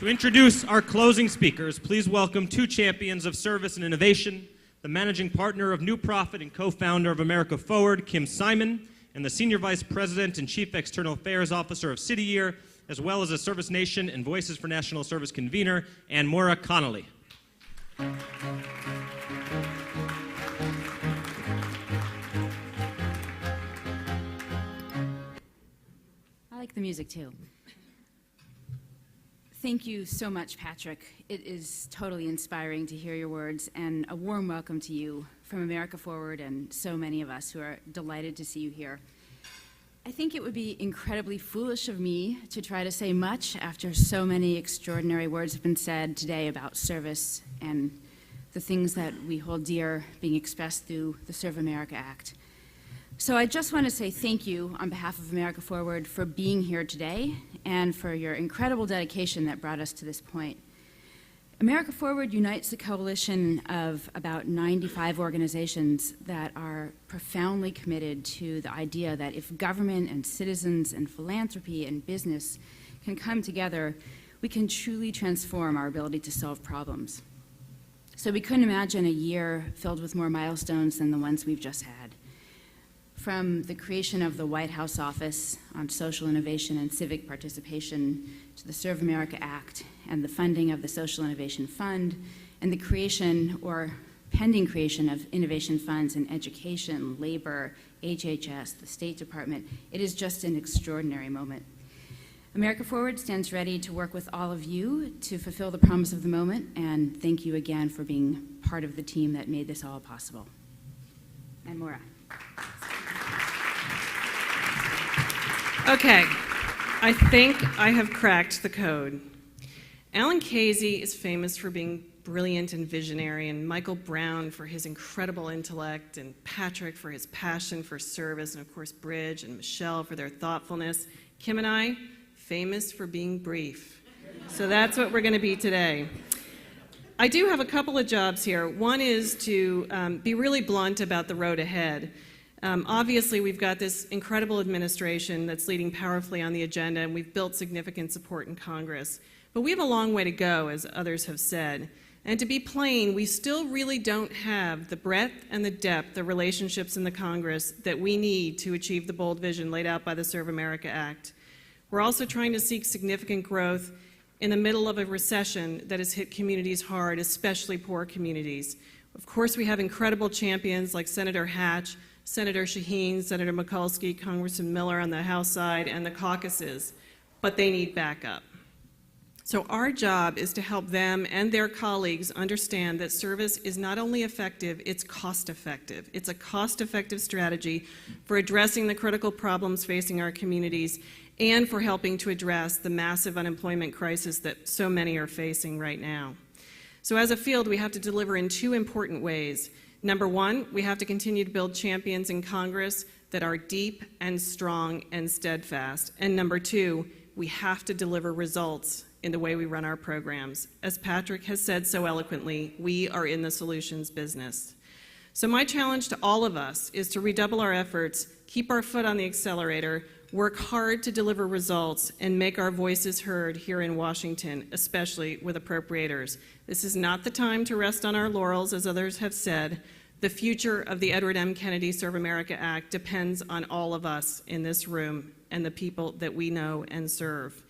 To introduce our closing speakers, please welcome two champions of service and innovation, the managing partner of New Profit and co-founder of America Forward, Kim Syman, and the Senior Vice President and Chief External Affairs Officer of City Year, as well as a ServiceNation and Voices for National Service convener, AnnMaura Connolly. I like the music too. Thank you so much, Patrick. It is totally inspiring to hear your words, and a warm welcome to you from America Forward and so many of us who are delighted to see you here. I think it would be incredibly foolish of me to try to say much after so many extraordinary words have been said today about service and the things that we hold dear being expressed through the Serve America Act. So I just want to say thank you on behalf of America Forward for being here today and for your incredible dedication that brought us to this point. America Forward unites a coalition of about 95 organizations that are profoundly committed to the idea that if government and citizens and philanthropy and business can come together, we can truly transform our ability to solve problems. So we couldn't imagine a year filled with more milestones than the ones we've just had. From the creation of the White House Office on Social Innovation and Civic Participation to the Serve America Act and the funding of the Social Innovation Fund and the creation or pending creation of innovation funds in education, labor, HHS, the State Department, it is just an extraordinary moment. America Forward stands ready to work with all of you to fulfill the promise of the moment, and thank you again for being part of the team that made this all possible. AnnMaura. Okay, I think I have cracked the code. Alan Casey is famous for being brilliant and visionary, and Michael Brown for his incredible intellect, and Patrick for his passion for service, and of course Bridge and Michelle for their thoughtfulness. Kim and I, famous for being brief. So that's what we're going to be today. I do have a couple of jobs here. One is to be really blunt about the road ahead. Obviously, we've got this incredible administration that's leading powerfully on the agenda, and we've built significant support in Congress. But we have a long way to go, as others have said. And to be plain, we still really don't have the breadth and the depth of relationships in the Congress that we need to achieve the bold vision laid out by the Serve America Act. We're also trying to seek significant growth in the middle of a recession that has hit communities hard, especially poor communities. Of course, we have incredible champions like Senator Hatch, Senator Shaheen, Senator Mikulski, Congressman Miller on the House side, and the caucuses, but they need backup. So our job is to help them and their colleagues understand that service is not only effective, it's cost-effective. It's a cost-effective strategy for addressing the critical problems facing our communities and for helping to address the massive unemployment crisis that so many are facing right now. So as a field, we have to deliver in two important ways. Number one, we have to continue to build champions in Congress that are deep and strong and steadfast. And number two, we have to deliver results in the way we run our programs. As Patrick has said so eloquently, we are in the solutions business. So my challenge to all of us is to redouble our efforts, keep our foot on the accelerator, work hard to deliver results, and make our voices heard here in Washington, especially with appropriators. This is not the time to rest on our laurels, as others have said. The future of the Edward M. Kennedy Serve America Act depends on all of us in this room and the people that we know and serve.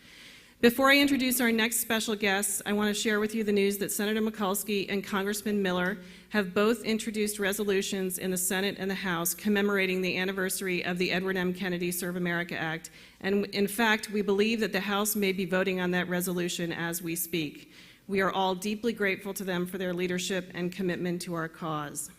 Before I introduce our next special guests, I want to share with you the news that Senator Mikulski and Congressman Miller have both introduced resolutions in the Senate and the House commemorating the anniversary of the Edward M. Kennedy Serve America Act. And in fact, we believe that the House may be voting on that resolution as we speak. We are all deeply grateful to them for their leadership and commitment to our cause.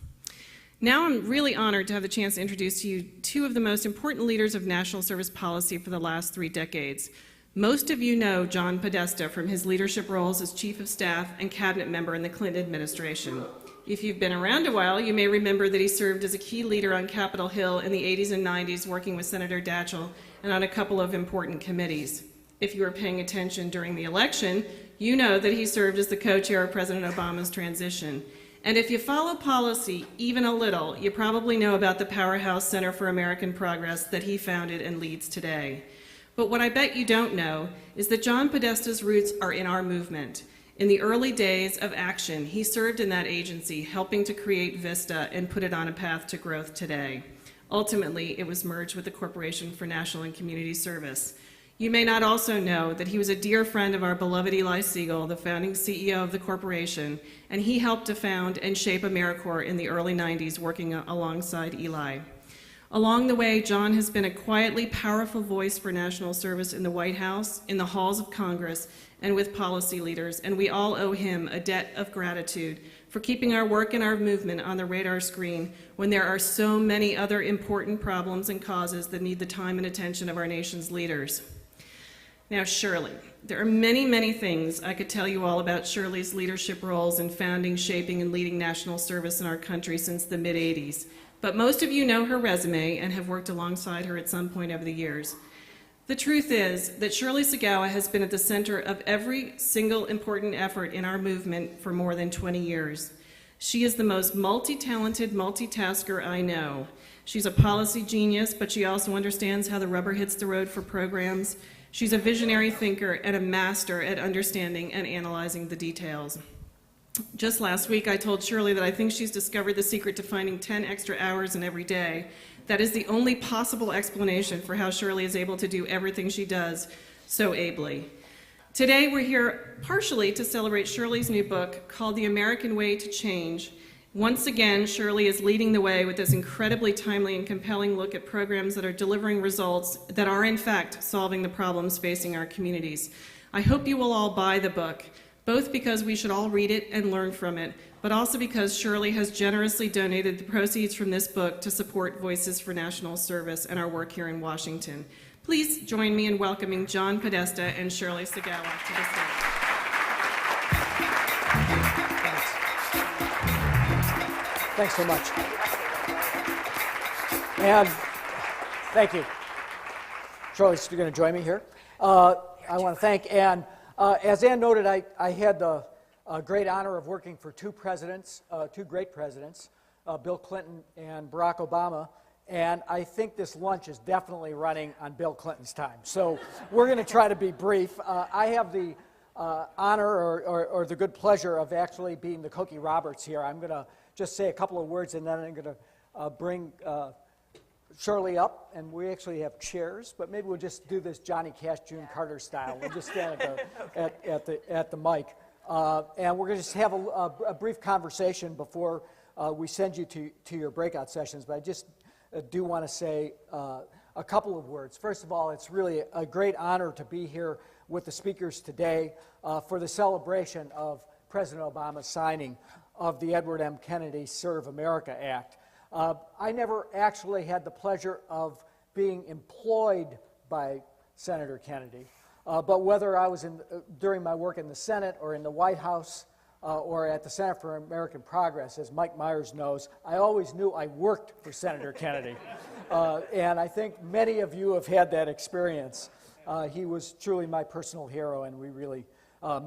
Now I'm really honored to have the chance to introduce to you two of the most important leaders of national service policy for the last 3 decades. Most of you know John Podesta from his leadership roles as Chief of Staff and Cabinet member in the Clinton administration. If you've been around a while, you may remember that he served as a key leader on Capitol Hill in the 80s and 90s, working with Senator Daschle and on a couple of important committees. If you were paying attention during the election, you know that he served as the co-chair of President Obama's transition. And if you follow policy even a little, you probably know about the Powerhouse Center for American Progress that he founded and leads today. But what I bet you don't know is that John Podesta's roots are in our movement. In the early days of Action, he served in that agency, helping to create VISTA and put it on a path to growth today. Ultimately, it was merged with the Corporation for National and Community Service. You may not also know that he was a dear friend of our beloved Eli Siegel, the founding CEO of the corporation, and he helped to found and shape AmeriCorps in the early 90s, working alongside Eli. Along the way, John has been a quietly powerful voice for national service in the White House, in the halls of Congress, and with policy leaders, and we all owe him a debt of gratitude for keeping our work and our movement on the radar screen when there are so many other important problems and causes that need the time and attention of our nation's leaders. Now, Shirley. There are many, many things I could tell you all about Shirley's leadership roles in founding, shaping, and leading national service in our country since the mid-'80s. But most of you know her resume and have worked alongside her at some point over the years. The truth is that Shirley Sagawa has been at the center of every single important effort in our movement for more than 20 years. She is the most multi-talented multitasker I know. She's a policy genius, but she also understands how the rubber hits the road for programs. She's a visionary thinker and a master at understanding and analyzing the details. Just last week, I told Shirley that I think she's discovered the secret to finding 10 extra hours in every day. That is the only possible explanation for how Shirley is able to do everything she does so ably. Today, we're here partially to celebrate Shirley's new book called The American Way to Change. Once again, Shirley is leading the way with this incredibly timely and compelling look at programs that are delivering results that are, in fact, solving the problems facing our communities. I hope you will all buy the book, both because we should all read it and learn from it, but also because Shirley has generously donated the proceeds from this book to support Voices for National Service and our work here in Washington. Please join me in welcoming John Podesta and Shirley Sagawa to the stage. Thanks so much. And thank you. Shirley's going to join me here. I want to thank Ann. As Ann noted, I had the great honor of working for two great presidents, Bill Clinton and Barack Obama, and I think this lunch is definitely running on Bill Clinton's time. So we're going to try to be brief. I have the honor or the good pleasure of actually being the Cookie Roberts here. I'm going to just say a couple of words, and then I'm going to bring Shirley up, and we actually have chairs, but maybe we'll just do this Johnny Cash, June Carter style. We'll just stand at the mic, and we're going to just have a brief conversation before we send you to your breakout sessions. But I just do want to say a couple of words. First of all, it's really a great honor to be here with the speakers today for the celebration of President Obama's signing of the Edward M. Kennedy Serve America Act. I never actually had the pleasure of being employed by Senator Kennedy, but whether I was during my work in the Senate or in the White House or at the Center for American Progress, as Mike Myers knows, I always knew I worked for Senator Kennedy. And I think many of you have had that experience. He was truly my personal hero, and we really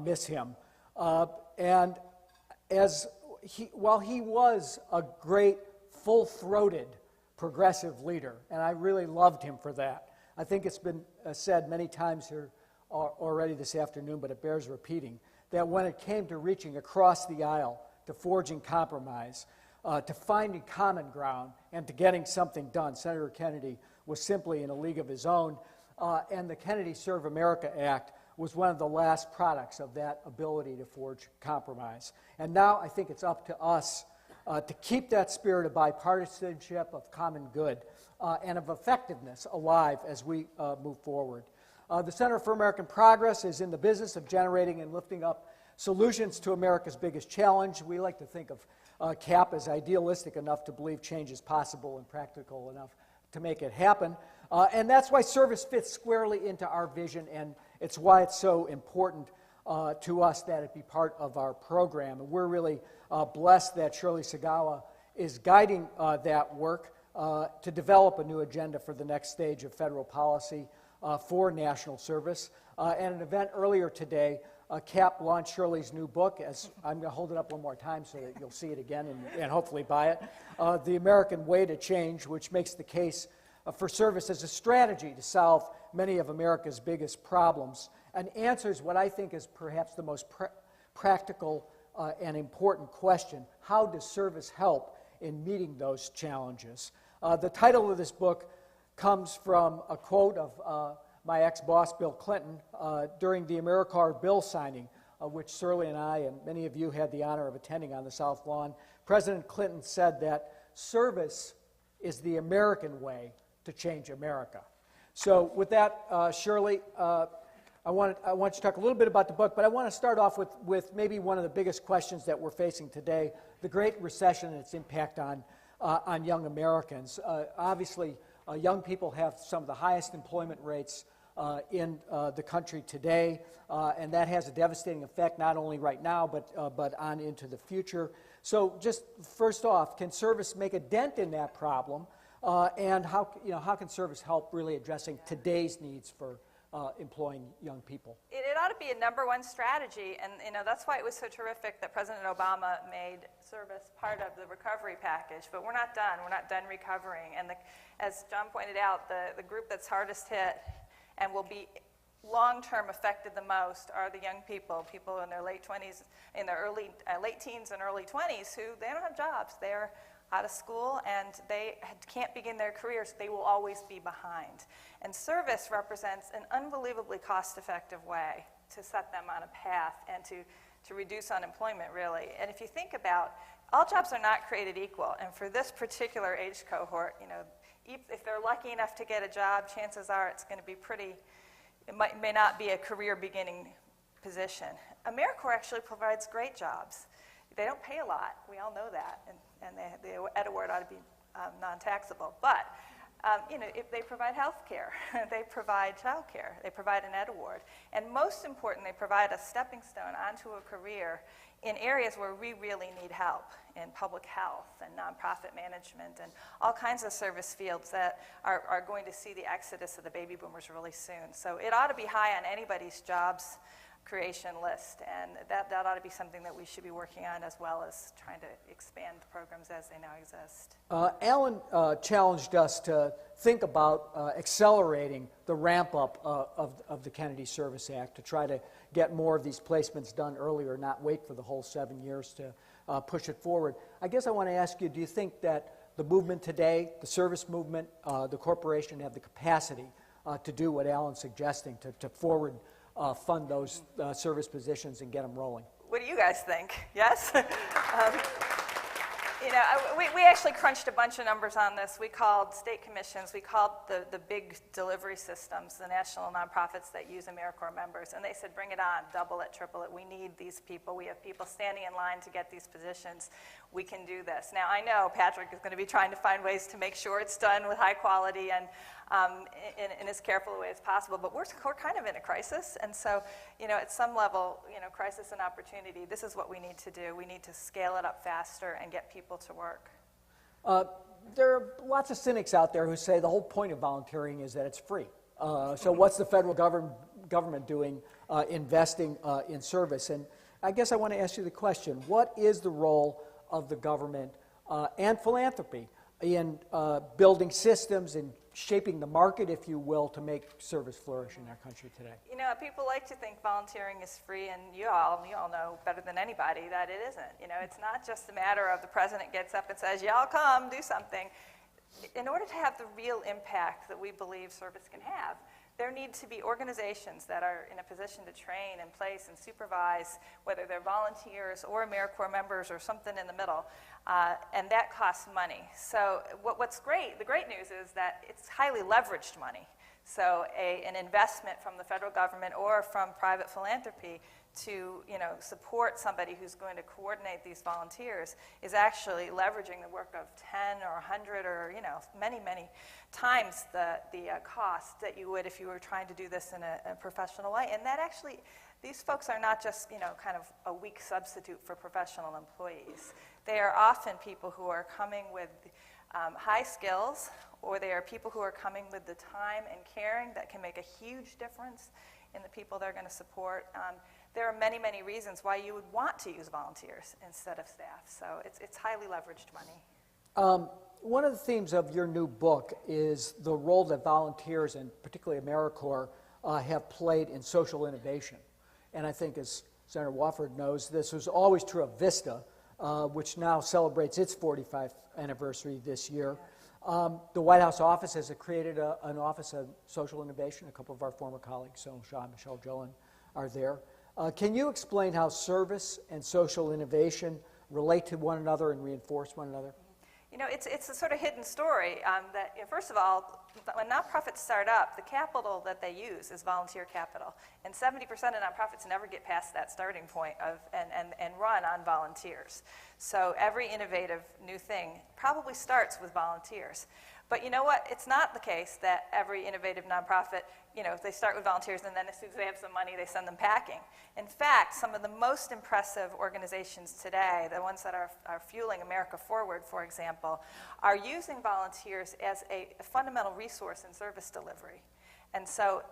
miss him. And while he was a great, full-throated progressive leader, and I really loved him for that. I think it's been said many times here already this afternoon, but it bears repeating, that when it came to reaching across the aisle, to forging compromise, to finding common ground, and to getting something done, Senator Kennedy was simply in a league of his own, and the Kennedy Serve America Act was one of the last products of that ability to forge compromise. And now I think it's up to us to keep that spirit of bipartisanship, of common good, and of effectiveness alive as we move forward. The Center for American Progress is in the business of generating and lifting up solutions to America's biggest challenge. We like to think of CAP as idealistic enough to believe change is possible and practical enough to make it happen. And that's why service fits squarely into our vision, and it's why it's so important to us that it be part of our program. And we're really blessed that Shirley Sagawa is guiding that work to develop a new agenda for the next stage of federal policy for national service. At an event earlier today, CAP launched Shirley's new book. As I'm going to hold it up one more time so that you'll see it again and hopefully buy it. The American Way to Change, which makes the case for service as a strategy to solve many of America's biggest problems, and answers what I think is perhaps the most practical and important question: how does service help in meeting those challenges? The title of this book comes from a quote of my ex-boss, Bill Clinton, during the AmeriCorps bill signing, which Shirley and I and many of you had the honor of attending on the South Lawn. President Clinton said that service is the American way to change America. So with that, Shirley, I want you to talk a little bit about the book, but I want to start off with maybe one of the biggest questions that we're facing today: the Great Recession and its impact on young Americans. Obviously, young people have some of the highest employment rates in the country today, and that has a devastating effect not only right now but on into the future. So, just first off, can service make a dent in that problem, and how can service help really addressing today's needs for employing young people? It ought to be a #1 strategy, and that's why it was so terrific that President Obama made service part of the recovery package. But we're not done. We're not done recovering. And as John pointed out, the group that's hardest hit and will be long-term affected the most are the young people in their late 20s, in their late teens and early 20s, who they don't have jobs. They're out of school and they can't begin their careers. They will always be behind. And service represents an unbelievably cost-effective way to set them on a path and to reduce unemployment, really. And if you think about, all jobs are not created equal. And for this particular age cohort, if they're lucky enough to get a job, chances are it's going to be may not be a career-beginning position. AmeriCorps actually provides great jobs. They don't pay a lot. We all know that. And the Ed Award ought to be non-taxable. But if they provide health care, they provide child care, they provide an Ed Award. And most important, they provide a stepping stone onto a career in areas where we really need help, in public health and nonprofit management and all kinds of service fields that are going to see the exodus of the baby boomers really soon. So it ought to be high on anybody's jobs creation list, and that ought to be something that we should be working on, as well as trying to expand the programs as they now exist. Alan challenged us to think about accelerating the ramp-up of the Kennedy Service Act to try to get more of these placements done earlier, not wait for the whole 7 years to push it forward. I guess I want to ask you, do you think that the movement today, the service movement, the corporation have the capacity to do what Alan's suggesting, to forward fund those service positions and get them rolling? What do you guys think? Yes? We actually crunched a bunch of numbers on this. We called state commissions, we called the big delivery systems, the national nonprofits that use AmeriCorps members, and they said, bring it on, double it, triple it. We need these people. We have people standing in line to get these positions. We can do this. Now, I know Patrick is going to be trying to find ways to make sure it's done with high quality and in as careful a way as possible, but we're kind of in a crisis, and so, at some level, crisis and opportunity, this is what we need to do. We need to scale it up faster and get people to work. There are lots of cynics out there who say the whole point of volunteering is that it's free. So what's the federal government doing investing in service? And I guess I want to ask you the question, what is the role of the government and philanthropy in building systems and shaping the market, if you will, to make service flourish in our country today? People like to think volunteering is free, and you all know better than anybody that it isn't. It's not just a matter of the president gets up and says, y'all come, do something. In order to have the real impact that we believe service can have, there need to be organizations that are in a position to train and place and supervise, whether they're volunteers or AmeriCorps members or something in the middle, and that costs money. So what's great, the great news is that it's highly leveraged money. So an investment from the federal government or from private philanthropy to support somebody who's going to coordinate these volunteers is actually leveraging the work of 10 or 100 or many times the cost that you would if you were trying to do this in a professional way. And that actually, these folks are not just kind of a weak substitute for professional employees. They are often people who are coming with high skills, or they are people who are coming with the time and caring that can make a huge difference in the people they're going to support. There are many reasons why you would want to use volunteers instead of staff. So it's highly leveraged money. One of the themes of your new book is the role that volunteers, and particularly AmeriCorps, have played in social innovation. And I think, as Senator Wofford knows, this was always true of VISTA, which now celebrates its 45th anniversary this year. The White House office has created an office of social innovation. A couple of our former colleagues, Sonal Shah and Michelle Gillen, are there. Can you explain how service and social innovation relate to one another and reinforce one another? You know, it's a sort of hidden story that, first of all, when nonprofits start up, the capital that they use is volunteer capital. And 70% of nonprofits never get past that starting point and run on volunteers. So every innovative new thing probably starts with volunteers. But you know what? It's not the case that every innovative nonprofit, they start with volunteers and then as soon as they have some money, they send them packing. In fact, some of the most impressive organizations today, the ones that are fueling America Forward, for example, are using volunteers as a fundamental resource in service delivery. And so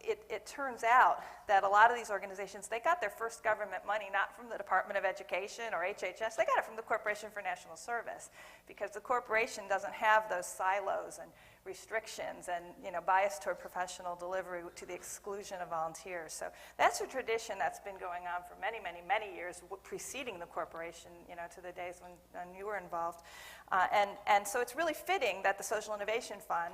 it turns out that a lot of these organizations, they got their first government money not from the Department of Education or HHS, they got it from the Corporation for National Service, because the corporation doesn't have those silos and restrictions and bias toward professional delivery to the exclusion of volunteers. So that's a tradition that's been going on for many, many, many years, preceding the corporation, to the days when you were involved. And so it's really fitting that the Social Innovation Fund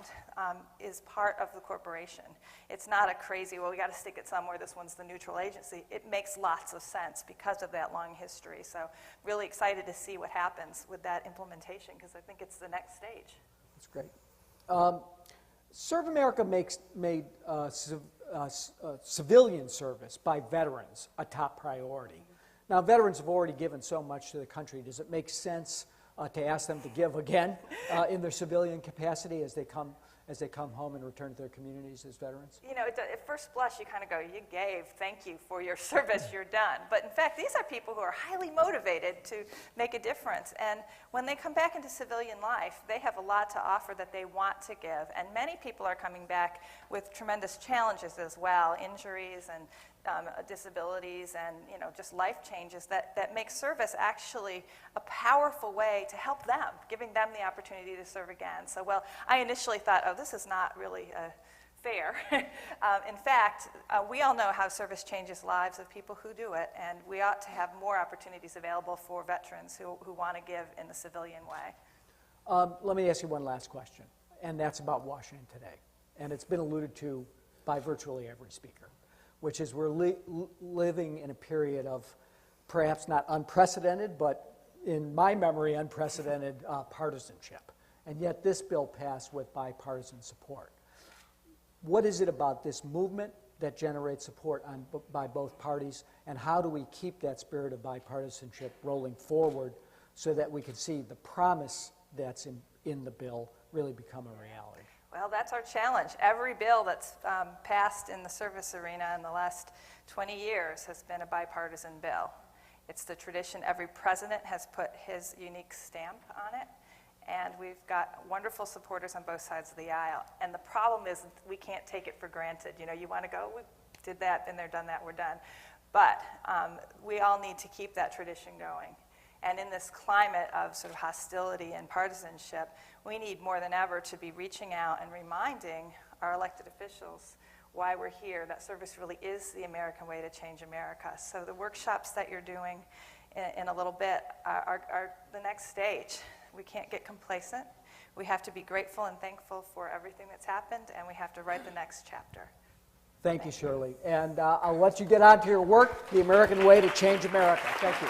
is part of the corporation. It's not a crazy, well, we got to stick it somewhere, this one's the neutral agency. It makes lots of sense because of that long history. So really excited to see what happens with that implementation, because I think it's the next stage. That's great. Serve America made civilian service by veterans a top priority. Now, veterans have already given so much to the country. Does it make sense to ask them to give again in their civilian capacity as they come home and return to their communities as veterans? At first blush, you kind of go, you gave, thank you for your service, you're done. But in fact, these are people who are highly motivated to make a difference. And when they come back into civilian life, they have a lot to offer that they want to give. And many people are coming back with tremendous challenges as well, injuries and disabilities and just life changes that make service actually a powerful way to help them, giving them the opportunity to serve again. So, well, I initially thought, oh, this is not really fair. In fact, we all know how service changes lives of people who do it, and we ought to have more opportunities available for veterans who want to give in the civilian way. Let me ask you one last question, and that's about Washington today. And it's been alluded to by virtually every speaker, which is we're living in a period of perhaps not unprecedented, but in my memory, unprecedented partisanship. And yet this bill passed with bipartisan support. What is it about this movement that generates support by both parties, and how do we keep that spirit of bipartisanship rolling forward so that we can see the promise that's in the bill really become a reality? Well, that's our challenge. Every bill that's passed in the service arena in the last 20 years has been a bipartisan bill. It's the tradition. Every president has put his unique stamp on it, and we've got wonderful supporters on both sides of the aisle. And the problem is we can't take it for granted. You want to go, we did that, been there, done that, we're done. But we all need to keep that tradition going. And in this climate of sort of hostility and partisanship, we need more than ever to be reaching out and reminding our elected officials why we're here, that service really is the American way to change America. So the workshops that you're doing in a little bit are the next stage. We can't get complacent. We have to be grateful and thankful for everything that's happened, and we have to write the next chapter. Thank you, Shirley. And I'll let you get on to your work, the American way to change America. Thank you.